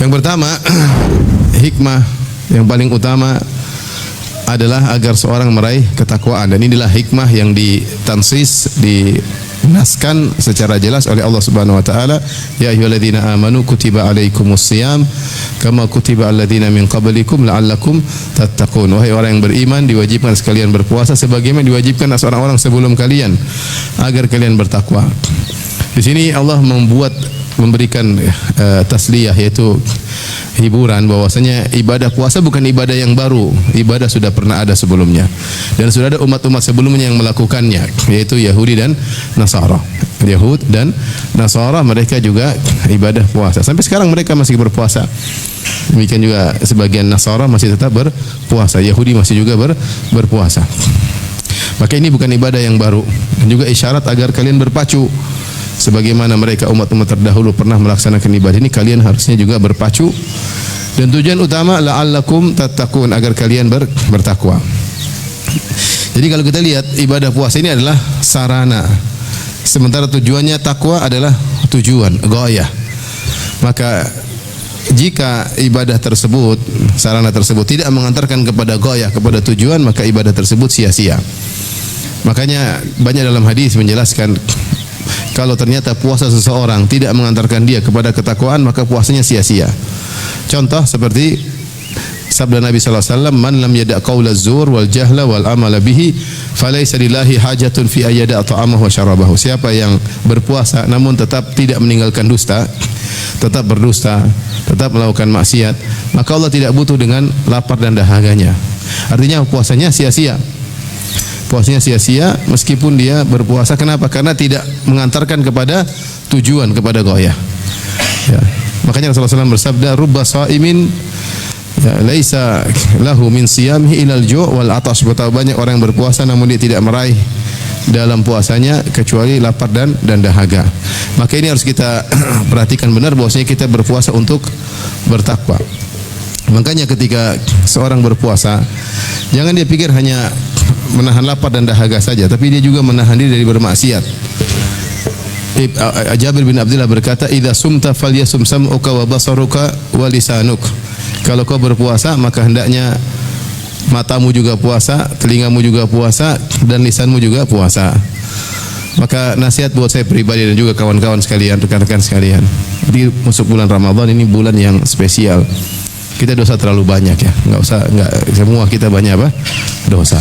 Yang pertama, hikmah yang paling utama adalah agar seorang meraih ketakwaan, dan inilah hikmah yang ditansis, dinaskan secara jelas oleh Allah Subhanahu wa taala, ya ayyuhalladzina amanu kutiba alaikumusiyam kama kutiba alladzina min qablikum la'allakum tattaqun. Wahai orang yang beriman, diwajibkan sekalian berpuasa sebagaimana diwajibkan atas orang-orang sebelum kalian agar kalian bertakwa. Di sini Allah memberikan tasliyah, yaitu hiburan, bahwasanya ibadah puasa bukan ibadah yang baru, ibadah sudah pernah ada sebelumnya dan sudah ada umat-umat sebelumnya yang melakukannya, yaitu Yahudi dan Nasara. Yahud dan Nasara mereka juga ibadah puasa, sampai sekarang mereka masih berpuasa. Demikian juga sebagian Nasara masih tetap berpuasa, Yahudi masih juga berpuasa. Maka ini bukan ibadah yang baru, dan juga isyarat agar kalian berpacu sebagaimana mereka umat-umat terdahulu pernah melaksanakan ibadah ini, kalian harusnya juga berpacu. Dan tujuan utama la'allakum tattaqun, agar kalian bertakwa. Jadi kalau kita lihat ibadah puasa ini adalah sarana, sementara tujuannya takwa adalah tujuan, ghayah. Maka jika ibadah tersebut, sarana tersebut tidak mengantarkan kepada ghayah, kepada tujuan, maka ibadah tersebut sia-sia. Makanya banyak dalam hadis menjelaskan, kalau ternyata puasa seseorang tidak mengantarkan dia kepada ketakwaan, maka puasanya sia-sia. Contoh seperti sabda Nabi sallallahu alaihi wasallam, "Man lam yada' qaula zur wal jahla wal amala bihi, falaysa lillahi hajatun fi ayyada' ta'amahu wa syarabahu." Siapa yang berpuasa namun tetap tidak meninggalkan dusta, tetap berdusta, tetap melakukan maksiat, maka Allah tidak butuh dengan lapar dan dahaganya. Artinya puasanya sia-sia. Puasanya sia-sia meskipun dia berpuasa. Kenapa? Karena tidak mengantarkan kepada tujuan, kepada ghayah. Ya. Makanya Rasulullah SAW bersabda, "Rubba sha'imin ya laisa lahu min siyamihi ilal ju' wal atash." Betapa banyak orang yang berpuasa namun dia tidak meraih dalam puasanya kecuali lapar dan dahaga. Maka ini harus kita perhatikan benar, bahwasanya kita berpuasa untuk bertakwa. Makanya ketika seorang berpuasa, jangan dia pikir hanya menahan lapar dan dahaga saja, tapi dia juga menahan diri dari bermaksiat. Jabir bin Abdullah berkata, "Idza sumta falyasum sam'uka wa basaruka wa lisanuk." Kalau kau berpuasa, maka hendaknya matamu juga puasa, telingamu juga puasa, dan lisanmu juga puasa. Maka nasihat buat saya pribadi dan juga kawan-kawan sekalian, rekan-rekan sekalian, di masuk bulan Ramadan ini bulan yang spesial. Kita dosa terlalu banyak ya, enggak semua kita banyak dosa.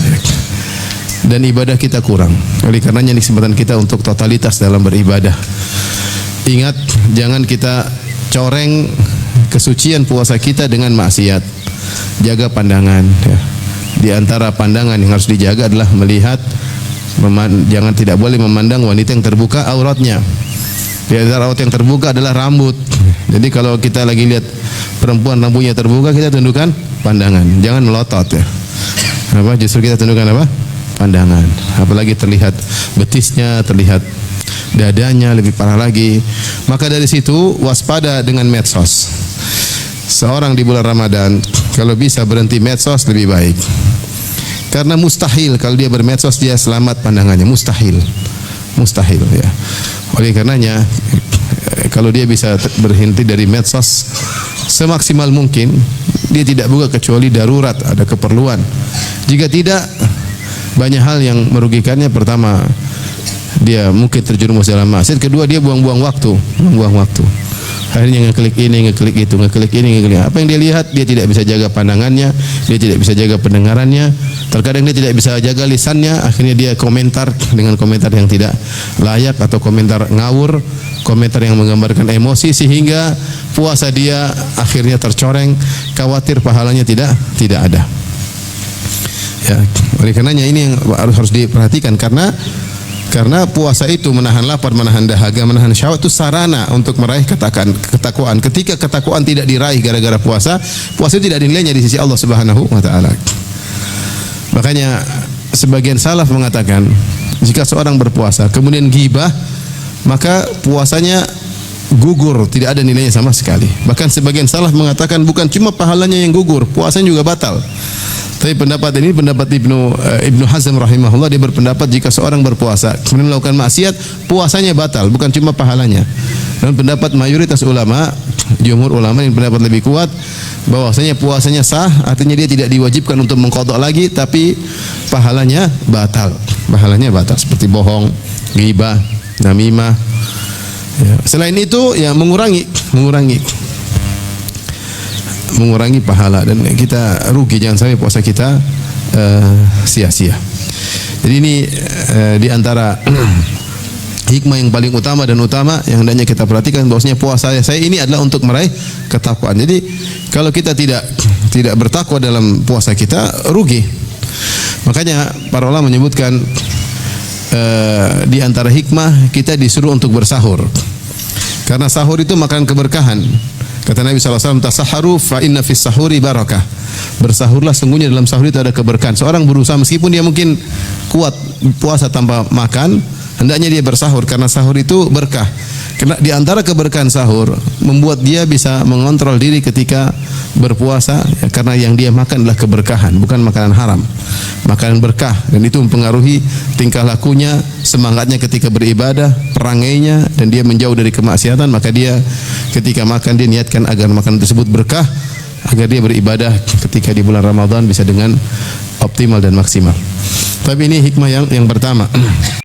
Dan ibadah kita kurang. Oleh karenanya ini kesempatan kita untuk totalitas dalam beribadah. Ingat, jangan kita coreng kesucian puasa kita dengan maksiat. Jaga pandangan ya. Di antara pandangan yang harus dijaga adalah melihat, jangan tidak boleh memandang wanita yang terbuka auratnya. Di antara aurat yang terbuka adalah rambut. Jadi kalau kita lagi lihat perempuan rambutnya terbuka, kita tundukkan pandangan, jangan melotot ya. Justru kita tundukkan pandangan. Apalagi terlihat betisnya, terlihat dadanya, lebih parah lagi. Maka dari situ waspada dengan medsos. Seorang di bulan Ramadan kalau bisa berhenti medsos lebih baik. Karena mustahil kalau dia bermedsos dia selamat pandangannya, mustahil ya. Oleh karenanya kalau dia bisa berhenti dari medsos semaksimal mungkin, dia tidak buka kecuali darurat, ada keperluan. Jika tidak, banyak hal yang merugikannya. Pertama, dia mungkin terjerumus dalam maksiat. Kedua, dia buang-buang waktu. Akhirnya ngeklik ini, ngeklik itu, ngeklik ini, ngeklik. Apa yang dia lihat, dia tidak bisa jaga pandangannya, dia tidak bisa jaga pendengarannya. Terkadang dia tidak bisa jaga lisannya, akhirnya dia komentar dengan komentar yang tidak layak atau komentar ngawur, komentar yang menggambarkan emosi, sehingga puasa dia akhirnya tercoreng, khawatir pahalanya tidak ada. Ya, oleh karenanya ini yang harus diperhatikan, karena puasa itu menahan lapar, menahan dahaga, menahan syahwat, itu sarana untuk meraih ketakwaan. Ketika ketakwaan tidak diraih gara-gara puasa itu tidak ada nilainya di sisi Allah Subhanahu wa taala. Makanya sebagian salaf mengatakan, jika seorang berpuasa kemudian ghibah, maka puasanya gugur, tidak ada nilainya sama sekali. Bahkan sebagian salaf mengatakan bukan cuma pahalanya yang gugur, puasanya juga batal. Tapi pendapat ini pendapat Ibnu Hazm rahimahullah, dia berpendapat jika seorang berpuasa kemudian melakukan maksiat, puasanya batal, bukan cuma pahalanya. Dan pendapat mayoritas ulama jumhur ulama yang pendapat lebih kuat bahwasanya puasanya sah, artinya dia tidak diwajibkan untuk mengqadha lagi, tapi pahalanya batal. Pahalanya batal seperti bohong, ghibah, namimah. Ya. Selain itu ya mengurangi pahala, dan kita rugi, jangan sampai puasa kita sia-sia. Jadi ini di antara hikmah yang paling utama yang hendaknya kita perhatikan, bahwasanya puasa saya ini adalah untuk meraih ketakwaan. Jadi kalau kita tidak bertakwa dalam puasa kita, rugi. Makanya para ulama menyebutkan di antara hikmah kita disuruh untuk bersahur. Karena sahur itu makanan keberkahan. Kata Nabi SAW, tasaharu fa inna fis sahuri barakah. Bersahurlah, sungguhnya dalam sahur itu ada keberkahan. Seorang berusaha meskipun dia mungkin kuat puasa tanpa makan, hendaknya dia bersahur karena sahur itu berkah. Karena di antara keberkahan sahur membuat dia bisa mengontrol diri ketika berpuasa, ya, karena yang dia makan adalah keberkahan, bukan makanan haram, makanan berkah, dan itu mempengaruhi tingkah lakunya, semangatnya ketika beribadah, perangainya, dan dia menjauh dari kemaksiatan. Maka dia ketika makan dia niatkan agar makanan tersebut berkah, agar dia beribadah ketika di bulan Ramadan bisa dengan optimal dan maksimal. Tapi ini hikmah yang pertama.